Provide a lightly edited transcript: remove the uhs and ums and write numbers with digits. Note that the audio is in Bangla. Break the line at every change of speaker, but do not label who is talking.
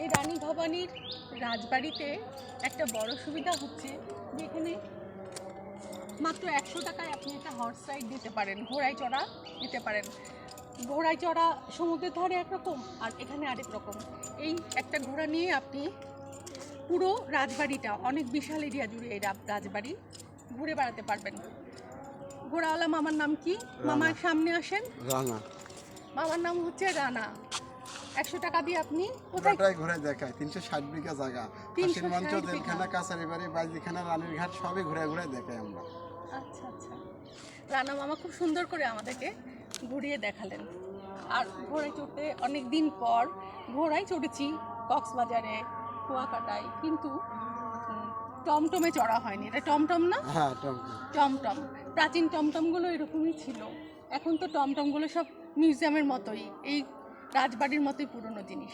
এই রানী ভবানীর রাজবাড়িতে একটা বড় সুবিধা হচ্ছে যে এখানে মাত্র 100 টাকায় আপনি একটা হর্স রাইড দিতে পারেন, ঘোড়ায় চড়া দিতে পারেন। ঘোড়ায় চড়া সমুদ্রের ধারে একরকম আর এখানে আরেক রকম। এই একটা ঘোড়া নিয়ে আপনি পুরো রাজবাড়িটা, অনেক বিশাল এরিয়া জুড়ে এই রাজবাড়ি ঘুরে বেড়াতে পারবেন। ঘোড়াওয়ালা মামার নাম কি? মামার সামনে আসেন।
রানা।
মামার নাম হচ্ছে রানা। 100 টাকা দিয়ে আপনি কোথায়
ঘুরে দেখায়। 360 বিঘা জায়গা,
360
মঞ্চ,
বিঘা।
জেলখানা, কাছারি বাড়ি, বাইজিখানা, রানীর ঘাট সবই ঘুরে ঘুরে দেখাই আমরা।
আচ্ছা আচ্ছা, রানা মামা খুব সুন্দর করে আমাদেরকে ঘুরিয়ে দেখালেন। আর ঘোড়ায় চড়তে অনেক দিন পর ঘোড়ায় চড়েছি কক্সবাজারে, কুয়াকাটায়, কিন্তু টমটমে চড়া হয়নি। এটা টমটম না?
হ্যাঁ, টমটম।
টমটম, প্রাচীন টমটমগুলো এরকমই ছিল। এখন তো টমটমগুলো সব মিউজিয়ামের মতোই, এই রাজবাড়ির মতোই পুরনো জিনিস।